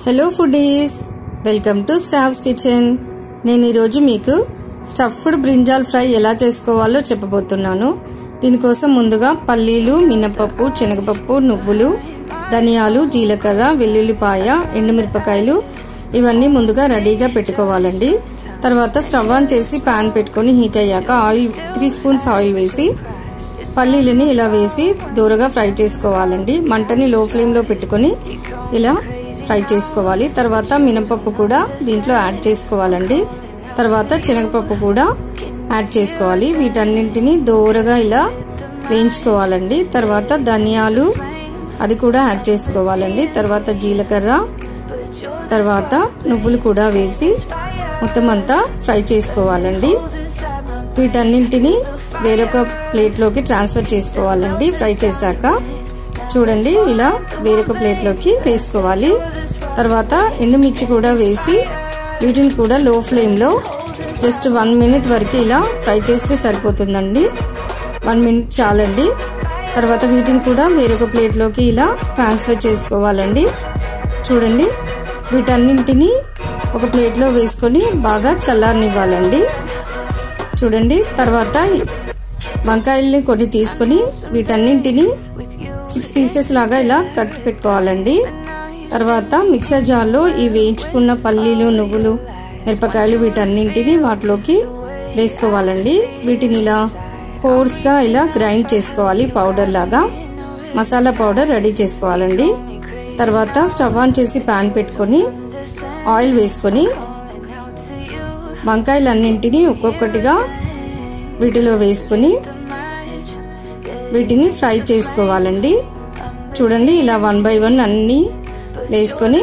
Hello foodies, welcome to Stav's kitchen. నేను ఈరోజు మీకు స్టఫ్డ్ బ్రింజాల్ ఫ్రై ఎలా చేసుకోవాలో చెప్పబోతున్నాను. దీనికోసం ముందుగా పల్లీలు, మినపప్పు, శనగపప్పు, నువ్వులు, ధనియాలు, జీలకర్ర, వెల్లుల్లిపాయ, ఎండుమిరపకాయలు ఇవన్నీ ముందుగా రెడీగా పెట్టుకోవాలండి. తర్వాత స్టవ్ ఆన్ చేసి పాన్ పెట్టుకొని హీట్ అయ్యాక 3 స్పూన్స్ ఆయిల్ వేసి పల్లీలని ఇలా వేసి దూరగా ఫ్రై చేసుకోవాలండి. మంటని లో ఫ్లేమ్ లో పెట్టుకొని ఇలా ఫ్రై చేసుకోవాలి. తర్వాత మినపప్పు కూడా దీంట్లో యాడ్ చేసుకోవాలండి. తర్వాత శనగపప్పు కూడా యాడ్ చేసుకోవాలి. వీటన్నింటినీ దూరగా ఇలా వేయించుకోవాలండి. తర్వాత ధనియాలు అది కూడా యాడ్ చేసుకోవాలండి. తర్వాత జీలకర్ర, తర్వాత నువ్వులు కూడా వేసి మొత్తం అంతా ఫ్రై చేసుకోవాలండి. వీటన్నింటినీ వేరొక ప్లేట్లోకి ట్రాన్స్ఫర్ చేసుకోవాలండి. ఫ్రై చేశాక చూడండి ఇలా వేరొక ప్లేట్లోకి వేసుకోవాలి. తర్వాత ఎండుమిర్చి కూడా వేసి వీటిని కూడా లో ఫ్లేమ్లో జస్ట్ 1 మినిట్ వరకు ఇలా ఫ్రై చేస్తే సరిపోతుందండి. 1 మినిట్ చాలండి. తర్వాత వీటిని కూడా వేరొక ప్లేట్లోకి ఇలా ట్రాన్స్ఫర్ చేసుకోవాలండి. చూడండి వీటన్నింటినీ ఒక ప్లేట్లో వేసుకొని బాగా చల్లారనివ్వాలండి. చూడండి తర్వాత వంకాయల్ని కొన్ని తీసుకొని వీటన్నింటినీ 6 పీసెస్ లాగా ఇలా కట్ పెట్టుకోవాలండి. తర్వాత మిక్సర్ జార్లో ఈ వేయించుకున్న పల్లీలు, నువ్వులు, మిరపకాయలు వీటన్నింటినీ వాటిలోకి వేసుకోవాలండి. వీటిని ఇలా కోర్స్గా ఇలా గ్రైండ్ చేసుకోవాలి. పౌడర్ లాగా మసాలా పౌడర్ రెడీ చేసుకోవాలండి. తర్వాత స్టవ్ ఆన్ చేసి పాన్ పెట్టుకొని ఆయిల్ వేసుకొని వంకాయలన్నింటినీ ఒక్కొక్కటిగా వీటిలో వేసుకొని వీటిని ఫ్రై చేసుకోవాలండి. చూడండి ఇలా 1 బై 1 అన్ని వేసుకొని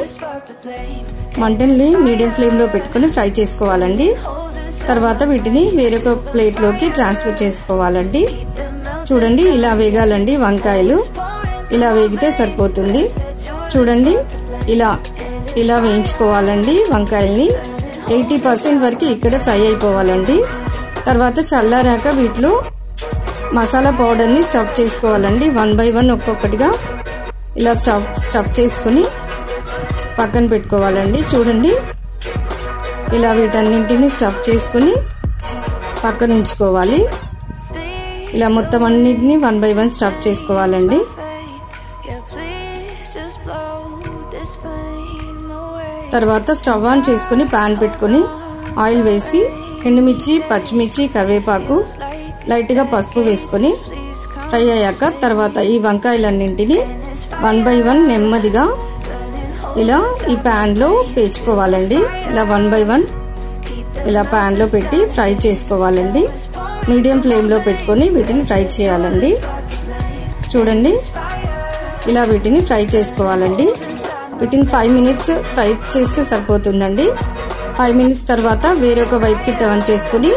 మంటని మీడియం ఫ్లేమ్లో పెట్టుకొని ఫ్రై చేసుకోవాలండి. తర్వాత వీటిని వేరొక ప్లేట్లోకి ట్రాన్స్ఫర్ చేసుకోవాలండి. చూడండి ఇలా వేగాలండి. వంకాయలు ఇలా వేగితే సరిపోతుంది. చూడండి ఇలా వేయించుకోవాలండి. వంకాయల్ని 80% వరకు ఇక్కడే ఫ్రై అయిపోవాలండి. తర్వాత చల్లారాక వీటిలో మసాలా పౌడర్ని స్టఫ్ చేసుకోవాలండి. 1 బై 1 ఒక్కొక్కటిగా ఇలా స్టఫ్ చేసుకుని పక్కన పెట్టుకోవాలండి. చూడండి ఇలా వీటన్నింటినీ స్టఫ్ చేసుకుని పక్కన ఉంచుకోవాలి. ఇలా మొత్తం అన్నింటినీ 1 బై 1 స్టఫ్ చేసుకోవాలండి. తర్వాత స్టవ్ ఆన్ చేసుకుని పాన్ పెట్టుకుని ఆయిల్ వేసి ఎండుమిర్చి, పచ్చిమిర్చి, కరివేపాకు, లైట్గా పసుపు వేసుకొని ఫ్రై అయ్యాక తర్వాత ఈ వంకాయలన్నింటినీ 1 బై 1 నెమ్మదిగా ఇలా ఈ ప్యాన్లో పేర్చుకోవాలండి. ఇలా 1 బై 1 ఇలా ప్యాన్లో పెట్టి ఫ్రై చేసుకోవాలండి. మీడియం ఫ్లేమ్లో పెట్టుకొని వీటిని ఫ్రై చేయాలండి. చూడండి ఇలా వీటిని ఫ్రై చేసుకోవాలండి. వీటిని 5 మినిట్స్ ఫ్రై చేస్తే సరిపోతుందండి. 5 మినిట్స్ తర్వాత వేరొక వైపుకి టర్న్ చేసుకుని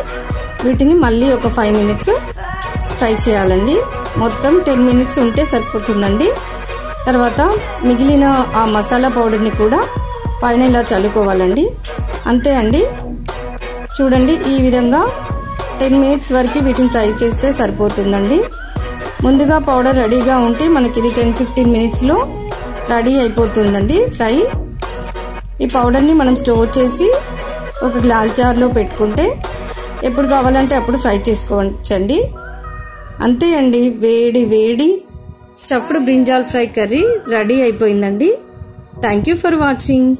వీటిని మళ్ళీ ఒక 5 మినిట్స్ ఫ్రై చేయాలండి. మొత్తం 10 మినిట్స్ ఉంటే సరిపోతుందండి. తర్వాత మిగిలిన ఆ మసాలా పౌడర్ని కూడా పైన ఇలా చల్లుకోవాలండి. అంతే అండి. చూడండి ఈ విధంగా 10 మినిట్స్ వరకు వీటిని ఫ్రై చేస్తే సరిపోతుందండి. ముందుగా పౌడర్ రెడీగా ఉంటే మనకి ఇది 10-15 మినిట్స్లో రెడీ అయిపోతుందండి ఫ్రై. ఈ పౌడర్ని మనం స్టోర్ చేసి ఒక గ్లాస్ జార్లో పెట్టుకుంటే ఎప్పుడు కావాలంటే అప్పుడు ఫ్రై చేసుకోవచ్చండి. అంతే అండి, వేడి వేడి stuffed brinjal fry curry ready అయిపోయిందండి. Thank you for watching.